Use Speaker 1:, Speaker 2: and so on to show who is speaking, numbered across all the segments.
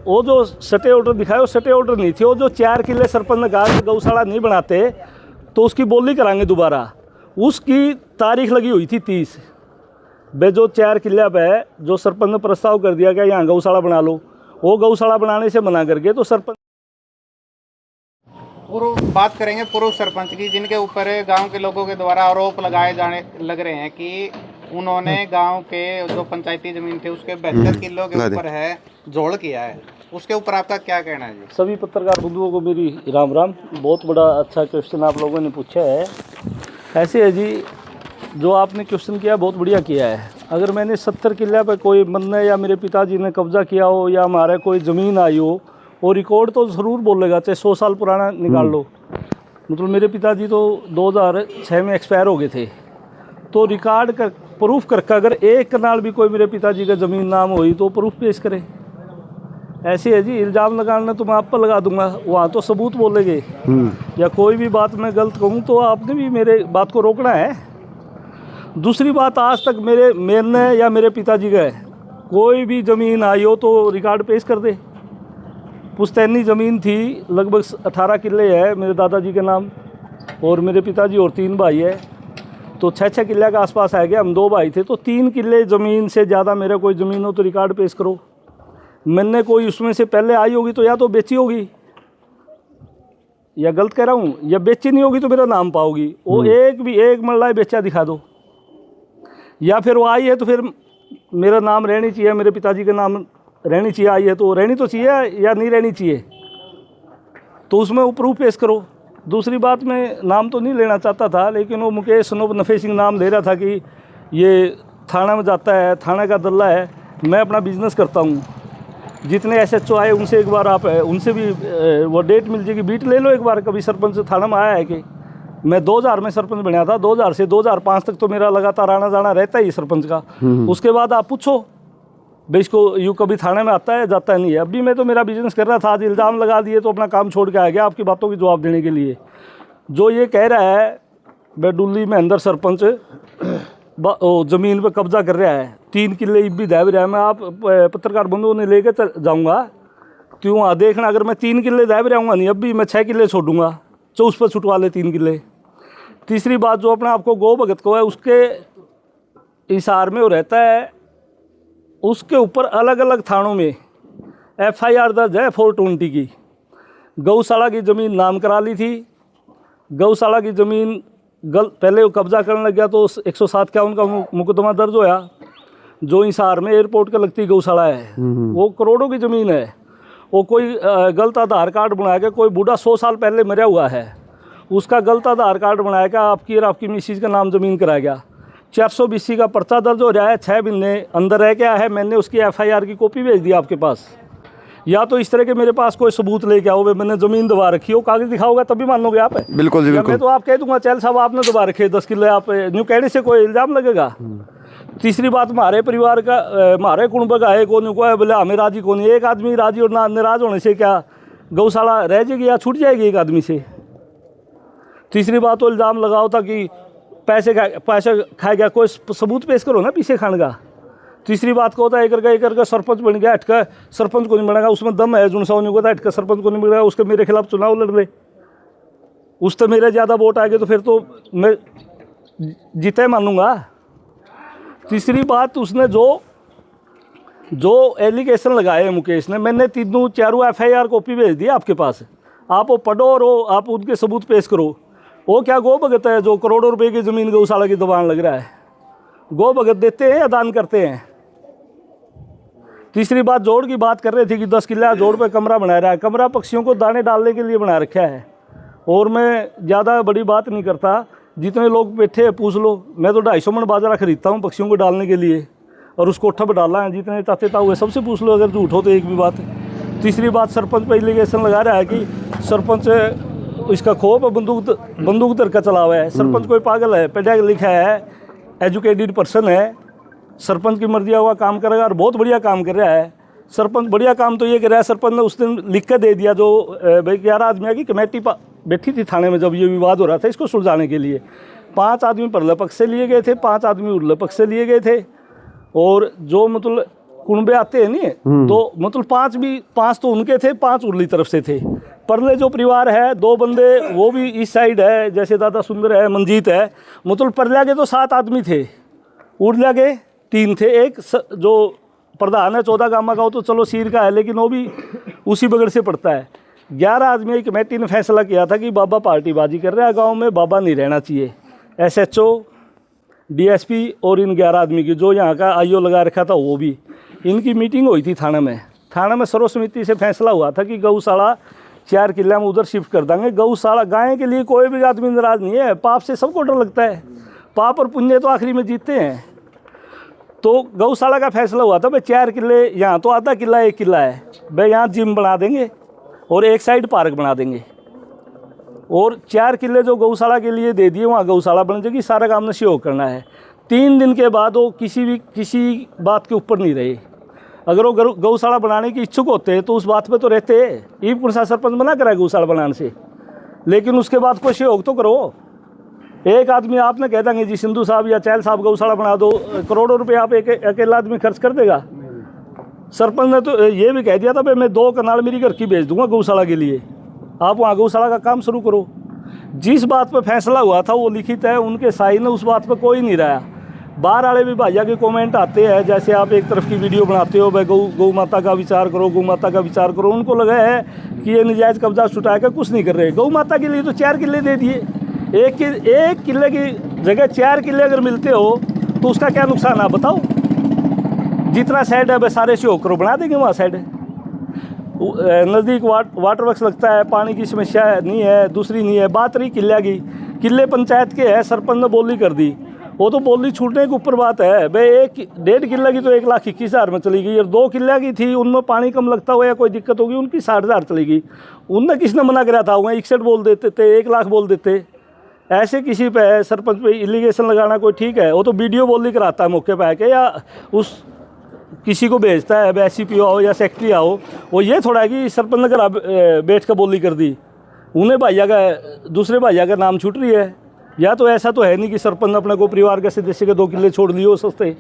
Speaker 1: वो जो सटे ऑर्डर दिखाए वो सटे ऑर्डर नहीं थे। वो जो 4 किले सरपंच ने कहा कि गौशाला नहीं बनाते तो उसकी बोली कराएंगे दोबारा, उसकी तारीख लगी हुई थी 30। वे जो 4 किले पे जो सरपंच ने प्रस्ताव कर दिया कि यहाँ गौशाला बना लो, वो गौशाला बनाने से मना करके तो सरपंच।
Speaker 2: और बात करेंगे पूर्व सरपंच की, जिनके ऊपर गांव के लोगों के द्वारा आरोप लगाए जाने लग रहे हैं कि उन्होंने गांव के जो पंचायती जमीन थे उसके 72 किलो के ऊपर है जोड़ किया है, उसके ऊपर आपका क्या कहना है जी?
Speaker 1: सभी पत्रकार बंधुओं को मेरी राम राम। बहुत बड़ा अच्छा क्वेश्चन आप लोगों ने पूछा है। ऐसे है जी, जो आपने क्वेश्चन किया बहुत बढ़िया किया है। अगर मैंने 70 किले पे कोई मन्ने या मेरे पिताजी ने कब्जा किया हो या हमारे कोई ज़मीन आई हो, वो रिकॉर्ड तो ज़रूर बोलेगा, चाहे 100 साल पुराना निकाल लो। मतलब मेरे पिताजी तो 2006 में एक्सपायर हो गए थे, तो रिकॉर्ड कर प्रूफ करके अगर एक कनाल भी कोई मेरे पिताजी का ज़मीन नाम हुई तो प्रूफ पेश करे। ऐसे है जी, इल्ज़ाम लगाना तो मैं आप पर लगा दूंगा, वहाँ तो सबूत बोलेंगे। या कोई भी बात मैं गलत कहूँ तो आपने भी मेरे बात को रोकना है। दूसरी बात, आज तक मैंने या मेरे पिताजी का कोई भी ज़मीन आई हो तो रिकॉर्ड पेश कर दे। पुश्तैनी ज़मीन थी, लगभग 18 किले है मेरे दादाजी के नाम, और मेरे पिताजी और 3 भाई है, तो 6-6 किले के आसपास आ गया। हम 2 भाई थे, तो 3 किले ज़मीन से ज़्यादा मेरा कोई ज़मीन हो तो रिकॉर्ड पेश करो। मैंने कोई उसमें से पहले आई होगी तो या तो बेची होगी, या गलत कह रहा हूँ, या बेची नहीं होगी तो मेरा नाम पाओगी। वो एक मल्ला बेचा दिखा दो, या फिर वो आई है तो फिर मेरा नाम रहनी चाहिए, मेरे पिताजी का नाम रहनी चाहिए। आई है तो रहनी तो चाहिए या नहीं रहनी चाहिए, तो उसमें वो प्रूफ पेश करो। दूसरी बात, मैं नाम तो नहीं लेना चाहता था, लेकिन वो मुकेश सनोब नफ़े सिंह नाम ले रहा था कि ये थाना में जाता है, थाने का दल्ला है। मैं अपना बिजनेस करता हूँ, जितने SHO आए उनसे एक बार आप उनसे भी वो डेट मिल जाएगी, बीट ले लो एक बार। कभी सरपंच थाना में आया है कि मैं 2000 में सरपंच बना था, 2000 से 2005 तक तो मेरा लगातार आना जाना रहता ही सरपंच का। उसके बाद आप पूछो भाई इसको यूँ कभी थाने में आता है जाता नहीं है। अभी मैं तो मेरा बिजनेस कर रहा था, आज इल्ज़ाम लगा दिए तो अपना काम छोड़ के आ गया आपकी बातों की जवाब देने के लिए। जो ये कह रहा है बेडुल्ली में अंदर सरपंच ज़मीन पे कब्जा कर रहा है, 3 किले भी दाब रहा है, मैं आप पत्रकार बंधुओं ने लेकर जाऊँगा क्यों वहाँ देखना। अगर मैं 3 किले दाब रहूँगा नहीं, अब भी मैं 6 किले छोड़ूंगा, तो उस पर छुटवा ले 3 किले। तीसरी बात, जो अपने आपको गो भगत को है उसके इशार में वो रहता है, उसके ऊपर अलग अलग थानों में FIR दर्ज है 420 की। गौशाला की ज़मीन नाम करा ली थी, गौशाला की ज़मीन पहले वो कब्जा करने लग गया तो 107 का उनका मुकदमा दर्ज होया। जो हिसार में एयरपोर्ट का लगती गौशाला है वो करोड़ों की ज़मीन है। वो कोई गलत आधार कार्ड बनाया गया, कोई बूढ़ा 100 साल पहले मरा हुआ है, उसका गलत आधार कार्ड बनाया गया, आपकी और आपकी मिसिज का नाम ज़मीन कराया गया। 420 का पर्चा दर्ज हो रहा है, 6 महीने अंदर रह गया है। मैंने उसकी FIR की कॉपी भेज दी आपके पास। या तो इस तरह के मेरे पास कोई सबूत लेके आओ, मैंने ज़मीन दबा रखी हो, कागज़ दिखाओगे तभी मानोगे आप।
Speaker 3: बिल्कुल जी बिल्कुल।
Speaker 1: मैं तो आप कह दूंगा चल साहब आपने दबा रखे 10 किले, आप न्यू कहने से कोई इल्ज़ाम लगेगा। तीसरी बात, हमारे परिवार का हमारे कुटुंब का है कौन को है, बोले हमें राजी कौन। एक आदमी राजी और नाराज़ होने से क्या गौशाला रह जाएगी या छूट जाएगी एक आदमी से। तीसरी बात, तो इल्ज़ाम लगाओ था कि पैसे खाए गया, कोई सबूत पेश करो ना पीछे खाने का। तीसरी बात को होता है एक करके सरपंच बन गया, हटका सरपंच को नहीं बनेगा, उसमें दम है जुन साउनी को हटका सरपंच को नहीं बनेगा, उसके मेरे खिलाफ चुनाव लड़ रहे, उस तो मेरे ज़्यादा वोट आ गए तो फिर तो मैं जीते मानूंगा। तीसरी बात, उसने जो एलिगेशन लगाए हैं मुकेश ने, मैंने 3-4 FIR कॉपी भेज दी आपके पास, आप वो पढ़ो और आप उनके सबूत पेश करो। वो क्या गो भगत है जो करोड़ों रुपए की ज़मीन गौशाला की दबान लग रहा है? गो भगत देते हैं या दान करते हैं? तीसरी बात, जोड़ की बात कर रहे थे कि 10 किला जोड़ पे कमरा बना रहा है। कमरा पक्षियों को दाने डालने के लिए बना रखा है, और मैं ज़्यादा बड़ी बात नहीं करता, जितने लोग बैठे हैं पूछ लो। मैं तो 250 मन बाजरा खरीदता हूँ पक्षियों को डालने के लिए, और उसको कोठा पर डाला है। जितने चाहते था हुए सबसे पूछ लो, अगर झूठ हो तो एक भी बात। तीसरी बात, सरपंच पर एलिगेशन लगा रहा है कि सरपंच इसका खोप बंदूक तर का चला हुआ है। सरपंच कोई पागल है, पढ़ा लिखा है, एजुकेटेड पर्सन है, सरपंच की मर्जी हुआ काम करेगा और बहुत बढ़िया काम कर रहा है। सरपंच बढ़िया काम तो ये कर रहा है, सरपंच ने उस दिन लिख कर दे दिया, जो भाई 11 आदमियों की कमेटी बैठी थी थाने में जब ये विवाद हो रहा था इसको सुलझाने के लिए। 5 आदमी परले पक्ष से लिए गए थे, 5 आदमी उरले पक्ष से लिए गए थे, और जो मतलब कुनबे आते हैं नहीं, तो मतलब 5 तो उनके थे, 5 उरली तरफ से थे। परले जो परिवार है 2 बंदे वो भी इस साइड है, जैसे दादा सुंदर है, मंजीत है, मतलब परल्या के तो 7 आदमी थे, उरल्या के 3 थे। एक जो प्रधान है 14 गामा का, वो तो चलो सीर का है, लेकिन वो भी उसी बगड़ से पड़ता है। 11 आदमी की कमेटी ने फैसला किया था कि बाबा पार्टीबाजी कर रहा है गाँव में, बाबा नहीं रहना चाहिए। SHO, DSP और इन 11 आदमी की, जो यहाँ का IO लगा रखा था वो भी, इनकी मीटिंग हुई थी थाना में सर्वसम्मति से फैसला हुआ था कि गौशाला 4 किले में उधर शिफ्ट कर देंगे। गौशाला गाय के लिए कोई भी आदमी नाराज नहीं है, पाप से सबको डर लगता है, पाप और पुण्य तो आखिरी में जीतते हैं। तो गौशाला का फैसला हुआ था भाई 4 किले, यहाँ तो आधा किला 1 किला है भाई, यहाँ जिम बना देंगे और एक साइड पार्क बना देंगे, और 4 किले जो गौशाला के लिए दे दिए, वहाँ गौशाला बन जाएगी, सारा काम ने सहयोग करना है। 3 दिन के बाद वो किसी बात के ऊपर नहीं रहे। अगर वो गौशाला बनाने की इच्छुक होते तो उस बात पे तो रहते। ये कौन सा सरपंच मना करा गौशाला बनाने से, लेकिन उसके बाद कोई सहयोग तो करो। एक आदमी आपने कह देंगे जी सिंधु साहब या चैल साहब गौशाला बना दो, करोड़ों रुपए आप एक अकेला आदमी खर्च कर देगा? सरपंच ने तो ये भी कह दिया था भाई मैं 2 कनाल मेरी घर की बेच दूंगा गौशाला के लिए, आप वहाँ गौशाला का काम शुरू करो। जिस बात पर फैसला हुआ था वो लिखित है, उनके साइन है, उस बात पर कोई नहीं रहा। बाहर वाले भी भैया के कमेंट आते हैं, जैसे आप एक तरफ की वीडियो बनाते हो भाई गौ माता का विचार करो, गौ माता का विचार करो। उनको लगा है कि ये नजायज़ कब्जा छुटाएगा, कुछ नहीं कर रहे। गौ माता के लिए तो 4 किले दे दिए, एक किले की जगह 4 किले अगर मिलते हो तो उसका क्या नुकसान आप बताओ। जितना साइड है भाई सारे से होकर बना देंगे वहाँ साइड। नज़दीक वाटर वर्क्स लगता है, पानी की समस्या नहीं है, दूसरी नहीं है। बात रही किले की, किले पंचायत के है, सरपंच ने बोली कर दी, वो तो बोली छूटने के ऊपर बात है भाई। 1.5 किले की तो 1,21,000 में चली गई, और 2 किले की थी उनमें पानी कम लगता हुआ या कोई दिक्कत होगी, उनकी 60,000 चली गई। उनने किसने मना कराया था? वहाँ 61 बोल देते थे, 1 लाख बोल देते। ऐसे किसी पे सरपंच पे इलीगेशन लगाना कोई ठीक है? वो तो वीडियो बोली कराता है मौके पर आके, या उस किसी को भेजता है SCPO आओ या सेक्रेटरी आओ। वो ये थोड़ा है कि सरपंच ने घर बैठ कर बोली कर दी, उन्हें भैया का दूसरे भैया का नाम छूट रही है। या तो ऐसा तो है नहीं कि सरपंच अपने को परिवार के सदस्य के 2 किले छोड़ लिए हो सस्ते।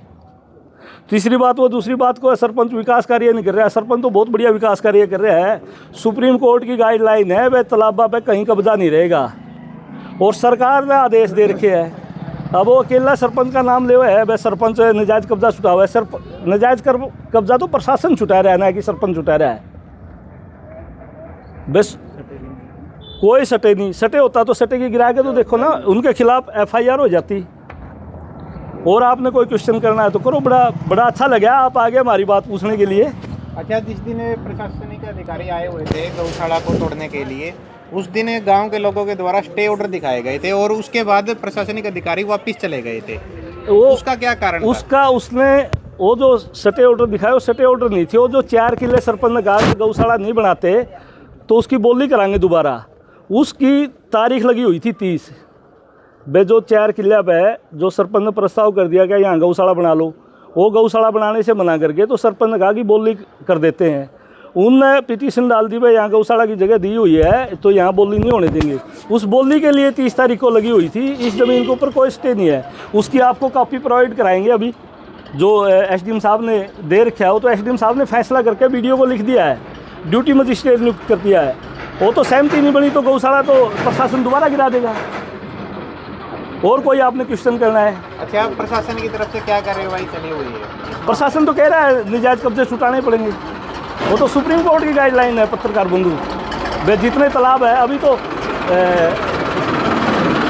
Speaker 1: तीसरी बात, वो दूसरी बात को सरपंच विकास कार्य नहीं कर रहा है। सरपंच तो बहुत बढ़िया विकास कार्य कर रहा है। सुप्रीम कोर्ट की गाइडलाइन है वह तालाबा पे कहीं कब्जा नहीं रहेगा, और सरकार ने आदेश दे रखे है। अब वो अकेला सरपंच का नाम ले हुआ है, वह सरपंच नजायज़ कब्जा छुटा हुआ है। नजायज़ कब्जा तो प्रशासन छुटा रहा है ना कि सरपंच छुटा रहा है। बस कोई सटे नहीं, सटे होता तो सटे की गिरा के तो देखो ना, उनके खिलाफ FIR हो जाती। और आपने कोई क्वेश्चन करना है तो करो। बड़ा अच्छा लगा आप आगे हमारी बात पूछने के लिए।
Speaker 2: अच्छा, जिस दिन प्रशासनिक अधिकारी आए हुए थे गौशाला को तोड़ने के लिए, उस दिन गांव के लोगों के द्वारा स्टे ऑर्डर दिखाए गए थे, और उसके बाद प्रशासनिक अधिकारी वापस चले गए थे। उसका क्या कारण था?
Speaker 1: उसने वो जो स्टे ऑर्डर दिखाया, वो स्टे ऑर्डर नहीं थे। वो जो 4 किले सरपंच ने कहा गौशाला नहीं बनाते तो उसकी बोली कराएंगे दोबारा, उसकी तारीख लगी हुई थी 30। बे जो 4 किले पे जो सरपंच ने प्रस्ताव कर दिया कि यहाँ गौशाला बना लो, वो गौशाला बनाने से मना करके तो सरपंच ने कहा कि बोली कर देते हैं। उनने पिटीशन डाल दी भाई यहाँ गौशाला की जगह दी हुई है तो यहाँ बोली नहीं होने देंगे। उस बोली के लिए 30 तारीख को लगी हुई थी। इस ज़मीन के ऊपर कोई स्टे नहीं है। उसकी आपको कॉपी प्रोवाइड कराएंगे। अभी जो SDM साहब ने दे रखा है, वो तो SDM साहब ने फैसला करके वीडियो को लिख दिया है, ड्यूटी मजिस्ट्रेट नियुक्त कर दिया है। वो तो सहमति नहीं बनी तो गौशाला तो प्रशासन दोबारा गिरा देगा। और कोई आपने क्वेश्चन करना है? अच्छा,
Speaker 2: प्रशासन की तरफ से क्या कार्रवाई चली हुई है?
Speaker 1: प्रशासन तो कह रहा है नजायज़ कब्जे छुटाने पड़ेंगे। वो तो सुप्रीम कोर्ट की गाइडलाइन है पत्रकार बंधु। वे जितने तालाब है, अभी तो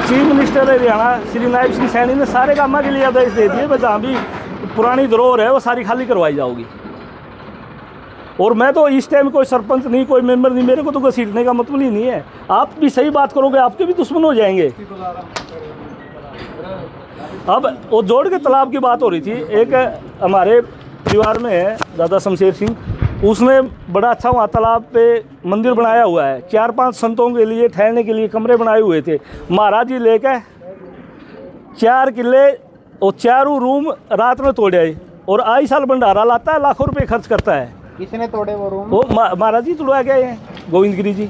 Speaker 1: चीफ मिनिस्टर हरियाणा श्री नायब सिंह सैनी ने सारे कामों के लिए आदेश दे दिए। जहाँ भी पुरानी धरोहर है वो सारी खाली करवाई जाओगी। और मैं तो इस टाइम कोई सरपंच नहीं, कोई मेंबर नहीं, मेरे को तो घसीटने का मतलब ही नहीं है। आप भी सही बात करोगे, आपके भी दुश्मन हो जाएंगे। अब वो जोड़ के तालाब की बात हो रही थी। एक हमारे परिवार में है दादा शमशेर सिंह, उसने बड़ा अच्छा वहाँ तालाब पे मंदिर बनाया हुआ है। 4-5 संतों के लिए ठहरने के लिए कमरे बनाए हुए थे। महाराज जी लेकर 4 किले और 4 रूम रात में तोड़े आए, और आई साल भंडारा लाता है, लाखों रुपए खर्च करता है।
Speaker 2: किसने तोड़े वो रूम?
Speaker 1: वो महाराज जी तोड़वा गए हैं, गोविंद गिरी जी।